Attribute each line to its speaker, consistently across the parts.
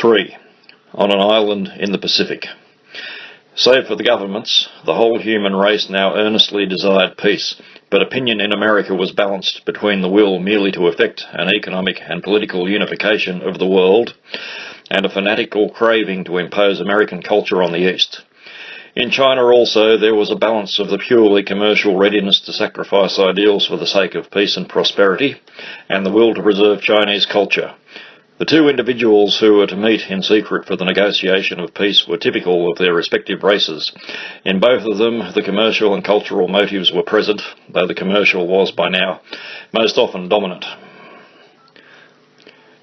Speaker 1: 3. On an island in the Pacific. Save for the governments, the whole human race now earnestly desired peace, but opinion in America was balanced between the will merely to effect an economic and political unification of the world, and a fanatical craving to impose American culture on the East. In China also there was a balance of the purely commercial readiness to sacrifice ideals for the sake of peace and prosperity, and the will to preserve Chinese culture. The two individuals who were to meet in secret for the negotiation of peace were typical of their respective races. In both of them the commercial and cultural motives were present, though the commercial was by now most often dominant.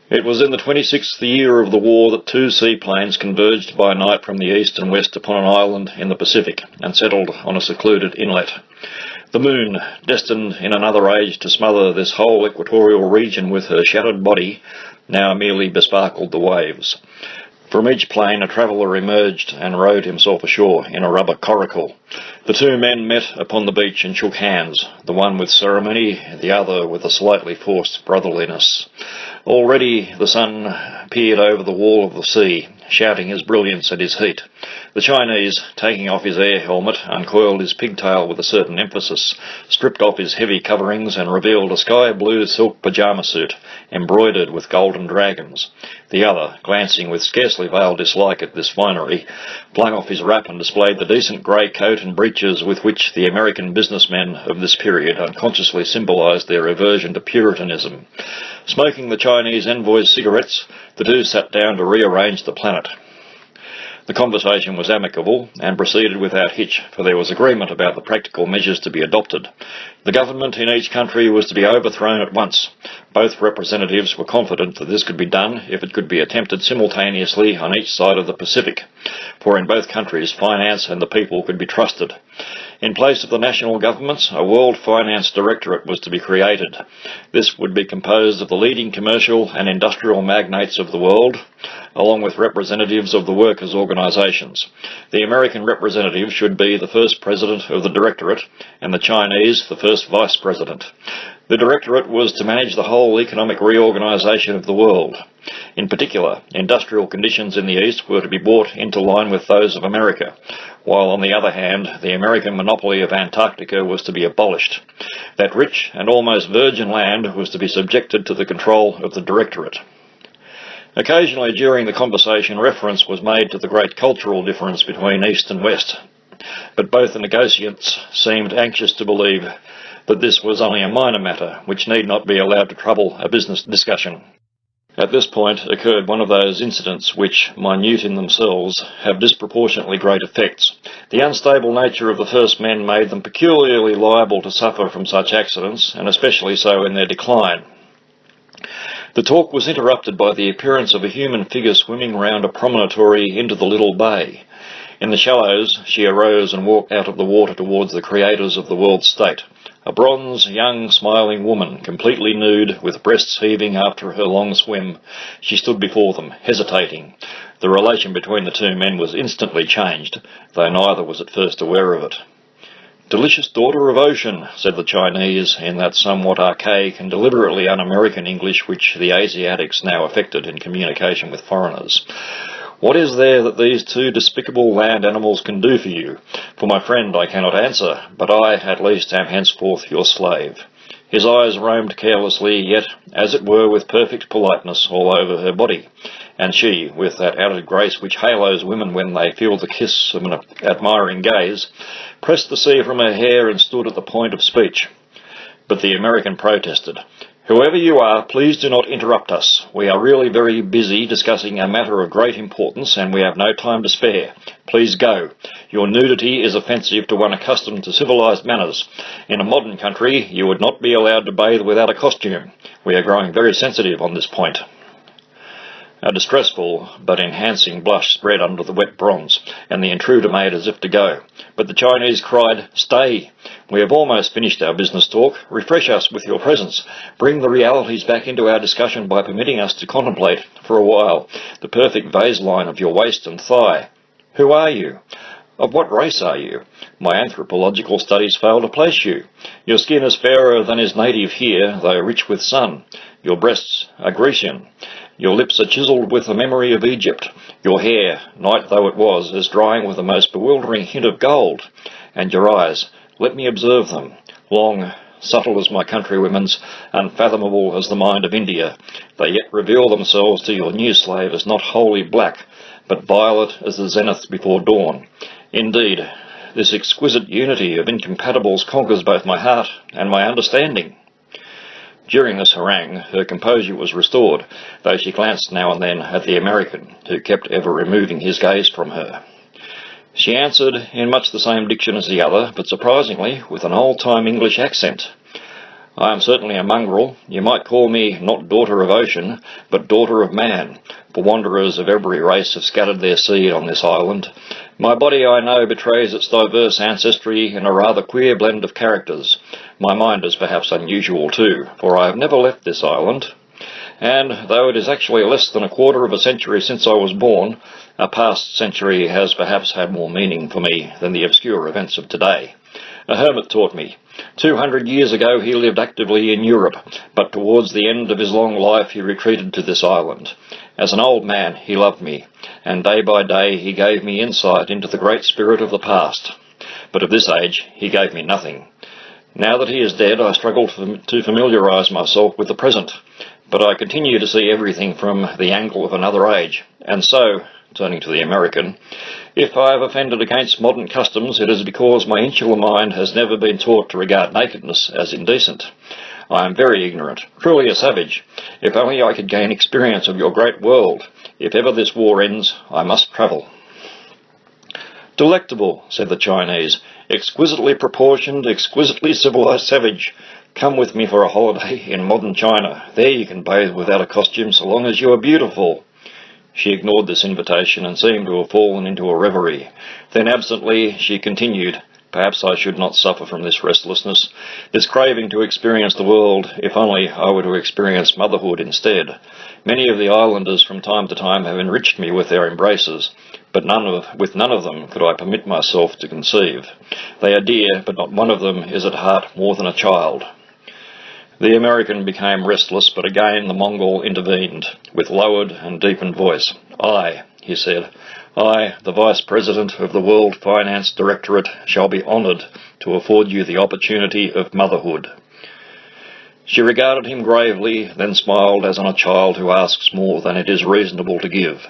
Speaker 1: It was in the 26th year of the war that two seaplanes converged by night from the east and west upon an island in the Pacific and settled on a secluded inlet. The moon, destined in another age to smother this whole equatorial region with her shattered body, now merely besparkled the waves. From each plane a traveller emerged and rowed himself ashore in a rubber coracle. The two men met upon the beach and shook hands, the one with ceremony, the other with a slightly forced brotherliness. Already the sun peered over the wall of the sea, shouting his brilliance and his heat. The Chinese, taking off his air helmet, uncoiled his pigtail with a certain emphasis, stripped off his heavy coverings and revealed a sky-blue silk pyjama suit, embroidered with golden dragons. The other, glancing with scarcely veiled dislike at this finery, flung off his wrap and displayed the decent grey coat and breeches with which the American businessmen of this period unconsciously symbolised their aversion to Puritanism. Smoking the Chinese envoy's cigarettes, the two sat down to rearrange the planet. The conversation was amicable and proceeded without hitch, for there was agreement about the practical measures to be adopted. The government in each country was to be overthrown at once. Both representatives were confident that this could be done if it could be attempted simultaneously on each side of the Pacific, for in both countries finance and the people could be trusted. In place of the national governments, a World Finance Directorate was to be created. This would be composed of the leading commercial and industrial magnates of the world, along with representatives of the workers' organisations. The American representative should be the first president of the Directorate, and the Chinese the first vice president. The Directorate was to manage the whole economic reorganisation of the world. In particular, industrial conditions in the East were to be brought into line with those of America, while on the other hand the American monopoly of Antarctica was to be abolished. That rich and almost virgin land was to be subjected to the control of the Directorate. Occasionally during the conversation reference was made to the great cultural difference between East and West, but both the negotiants seemed anxious to believe that this was only a minor matter which need not be allowed to trouble a business discussion. At this point occurred one of those incidents which, minute in themselves, have disproportionately great effects. The unstable nature of the first men made them peculiarly liable to suffer from such accidents, and especially so in their decline. The talk was interrupted by the appearance of a human figure swimming round a promontory into the little bay. In the shallows she arose and walked out of the water towards the creators of the world state. A bronze, young, smiling woman, completely nude, with breasts heaving after her long swim, she stood before them, hesitating. The relation between the two men was instantly changed, though neither was at first aware of it. "Delicious daughter of ocean," said the Chinese, in that somewhat archaic and deliberately un-American English which the Asiatics now affected in communication with foreigners. "What is there that these two despicable land animals can do for you? For my friend I cannot answer, but I, at least, am henceforth your slave." His eyes roamed carelessly, yet, as it were, with perfect politeness all over her body, and she, with that added grace which halos women when they feel the kiss of an admiring gaze, pressed the sea from her hair and stood at the point of speech. But the American protested. "Whoever you are, please do not interrupt us. We are really very busy discussing a matter of great importance, and we have no time to spare. Please go. Your nudity is offensive to one accustomed to civilized manners. In a modern country you would not be allowed to bathe without a costume. We are growing very sensitive on this point." A distressful but enhancing blush spread under the wet bronze, and the intruder made as if to go. But the Chinese cried, "Stay! We have almost finished our business talk. Refresh us with your presence. Bring the realities back into our discussion by permitting us to contemplate, for a while, the perfect vase line of your waist and thigh. Who are you? Of what race are you? My anthropological studies fail to place you. Your skin is fairer than is native here, though rich with sun. Your breasts are Grecian. Your lips are chiselled with the memory of Egypt. Your hair, night though it was, is drying with a most bewildering hint of gold. And your eyes, let me observe them, long, subtle as my countrywomen's, unfathomable as the mind of India, they yet reveal themselves to your new slave as not wholly black, but violet as the zenith before dawn. Indeed, this exquisite unity of incompatibles conquers both my heart and my understanding. During this harangue, her composure was restored, though she glanced now and then at the American, who kept ever removing his gaze from her. She answered in much the same diction as the other, but surprisingly with an old-time English accent. I am certainly a mongrel. You might call me not daughter of ocean, but daughter of man, for wanderers of every race have scattered their seed on this island. My body, I know, betrays its diverse ancestry in a rather queer blend of characters. My mind is perhaps unusual too, for I have never left this island, and though it is actually less than a quarter of a century since I was born, a past century has perhaps had more meaning for me than the obscure events of today. A hermit taught me. 200 years ago he lived actively in Europe, but towards the end of his long life he retreated to this island. As an old man he loved me, and day by day he gave me insight into the great spirit of the past. But of this age he gave me nothing. Now that he is dead, I struggle to familiarise myself with the present, but I continue to see everything from the angle of another age, and so, turning to the American, if I have offended against modern customs, it is because my insular mind has never been taught to regard nakedness as indecent. I am very ignorant, truly a savage. If only I could gain experience of your great world. If ever this war ends, I must travel. Delectable, said the Chinese, exquisitely proportioned, exquisitely civilized savage. Come with me for a holiday in modern China. There you can bathe without a costume so long as you are beautiful. She ignored this invitation and seemed to have fallen into a reverie. Then absently she continued, perhaps I should not suffer from this restlessness, this craving to experience the world, if only I were to experience motherhood instead. Many of the islanders from time to time have enriched me with their embraces, but with none of them could I permit myself to conceive. They are dear, but not one of them is at heart more than a child. The American became restless, but again the Mongol intervened, with lowered and deepened voice. I, he said, I, the Vice President of the World Finance Directorate, shall be honoured to afford you the opportunity of motherhood. She regarded him gravely, then smiled as on a child who asks more than it is reasonable to give.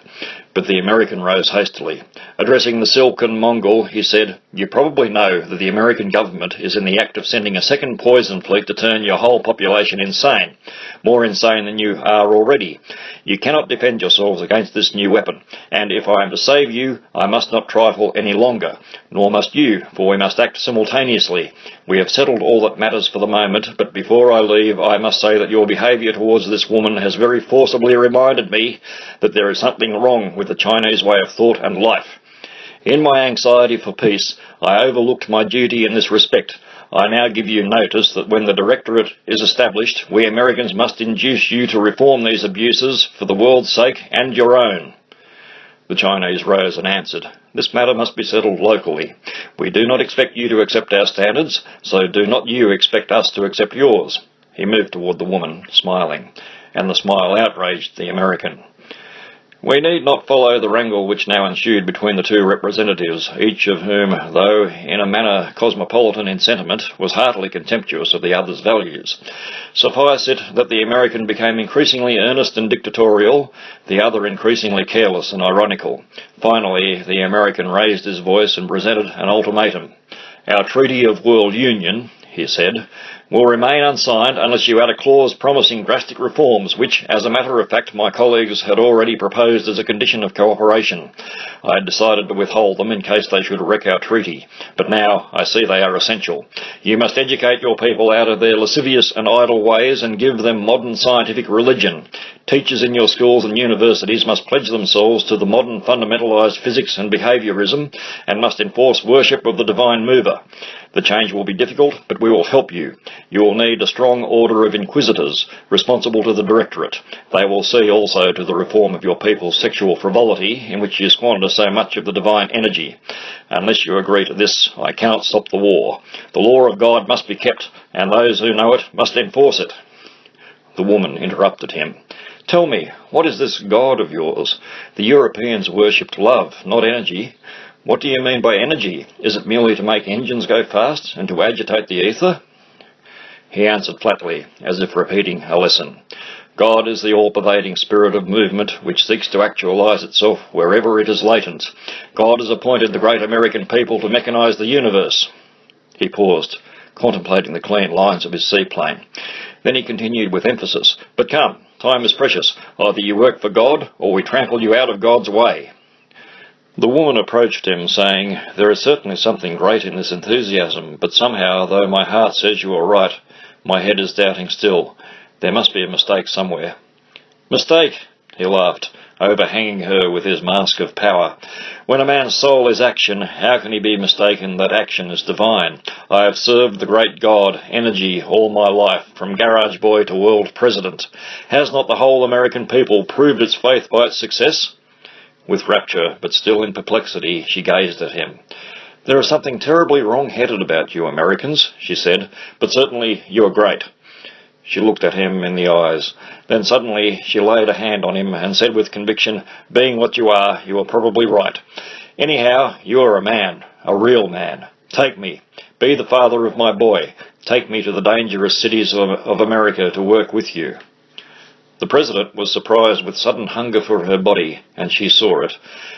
Speaker 1: But the American rose hastily. Addressing the silken Mongol, he said, You probably know that the American government is in the act of sending a second poison fleet to turn your whole population insane. More insane than you are already. You cannot defend yourselves against this new weapon, and if I am to save you, I must not trifle any longer. Nor must you, for we must act simultaneously. We have settled all that matters for the moment, but before I leave, I must say that your behaviour towards this woman has very forcibly reminded me that there is something wrong with the Chinese way of thought and life. In my anxiety for peace, I overlooked my duty in this respect. I now give you notice that when the Directorate is established, we Americans must induce you to reform these abuses for the world's sake and your own. The Chinese rose and answered, This matter must be settled locally. We do not expect you to accept our standards, so do not you expect us to accept yours. He moved toward the woman, smiling, and the smile outraged the American. We need not follow the wrangle which now ensued between the two representatives, each of whom, though in a manner cosmopolitan in sentiment, was heartily contemptuous of the other's values. Suffice it that the American became increasingly earnest and dictatorial, the other increasingly careless and ironical. Finally, the American raised his voice and presented an ultimatum. Our Treaty of World Union, he said, will remain unsigned unless you add a clause promising drastic reforms which, as a matter of fact, my colleagues had already proposed as a condition of cooperation. I had decided to withhold them in case they should wreck our treaty, but now I see they are essential. You must educate your people out of their lascivious and idle ways and give them modern scientific religion. Teachers in your schools and universities must pledge themselves to the modern fundamentalised physics and behaviourism and must enforce worship of the divine mover. The change will be difficult, but we will help you. You will need a strong order of inquisitors, responsible to the Directorate. They will see also to the reform of your people's sexual frivolity, in which you squander so much of the divine energy. Unless you agree to this, I cannot stop the war. The law of God must be kept, and those who know it must enforce it. The woman interrupted him. Tell me, what is this God of yours? The Europeans worshipped love, not energy. What do you mean by energy? Is it merely to make engines go fast and to agitate the ether? He answered flatly, as if repeating a lesson. God is the all-pervading spirit of movement which seeks to actualize itself wherever it is latent. God has appointed the great American people to mechanize the universe. He paused, contemplating the clean lines of his seaplane. Then he continued with emphasis, But come, time is precious. Either you work for God, or we trample you out of God's way. The woman approached him, saying, There is certainly something great in this enthusiasm, but somehow, though my heart says you are right, my head is doubting still. There must be a mistake somewhere. Mistake? He laughed, overhanging her with his mask of power. When a man's soul is action, how can he be mistaken that action is divine? I have served the great God, energy, all my life, from garage boy to world president. Has not the whole American people proved its faith by its success? With rapture, but still in perplexity, she gazed at him. There is something terribly wrong-headed about you Americans, she said, but certainly you are great. She looked at him in the eyes. Then suddenly she laid a hand on him and said with conviction, Being what you are probably right. Anyhow, you are a man, a real man. Take me. Be the father of my boy. Take me to the dangerous cities of America to work with you. The President was surprised with sudden hunger for her body, and she saw it.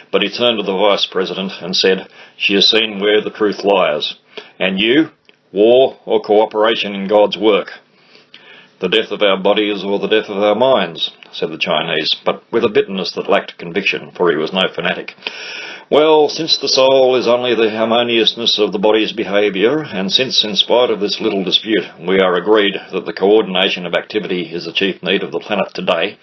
Speaker 1: But he turned to the Vice President and said, She has seen where the truth lies. And you? War or cooperation in God's work? The death of our bodies or the death of our minds, said the Chinese, but with a bitterness that lacked conviction, for he was no fanatic. Well, since the soul is only the harmoniousness of the body's behaviour, and since, in spite of this little dispute, we are agreed that the coordination of activity is the chief need of the planet today,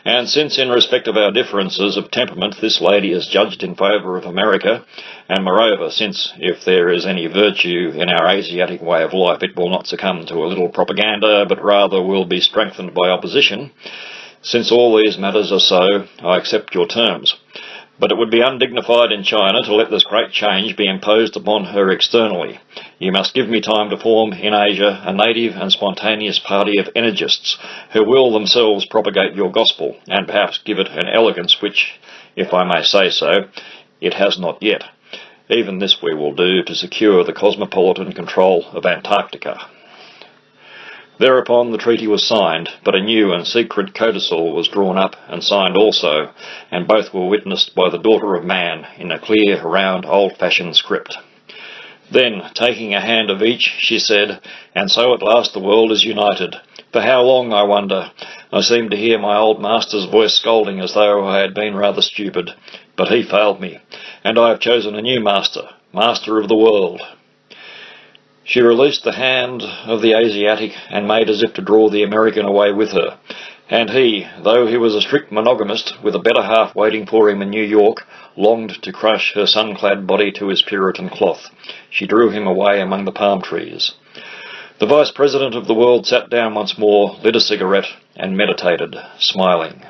Speaker 1: and since, in respect of our differences of temperament, this lady is judged in favour of America, and moreover, since, if there is any virtue in our Asiatic way of life, it will not succumb to a little propaganda, but rather will be strengthened by opposition, since all these matters are so, I accept your terms. But it would be undignified in China to let this great change be imposed upon her externally. You must give me time to form in Asia a native and spontaneous party of energists who will themselves propagate your gospel, and perhaps give it an elegance which, if I may say so, it has not yet. Even this we will do to secure the cosmopolitan control of Antarctica. Thereupon the treaty was signed, but a new and secret codicil was drawn up and signed also, and both were witnessed by the daughter of man in a clear, round, old-fashioned script. Then, taking a hand of each, she said, And so at last the world is united. For how long, I wonder? I seem to hear my old master's voice scolding as though I had been rather stupid, but he failed me, and I have chosen a new master, master of the world. She released the hand of the Asiatic and made as if to draw the American away with her. And he, though he was a strict monogamist, with a better half waiting for him in New York, longed to crush her sun-clad body to his Puritan cloth. She drew him away among the palm trees. The Vice President of the world sat down once more, lit a cigarette, and meditated, smiling.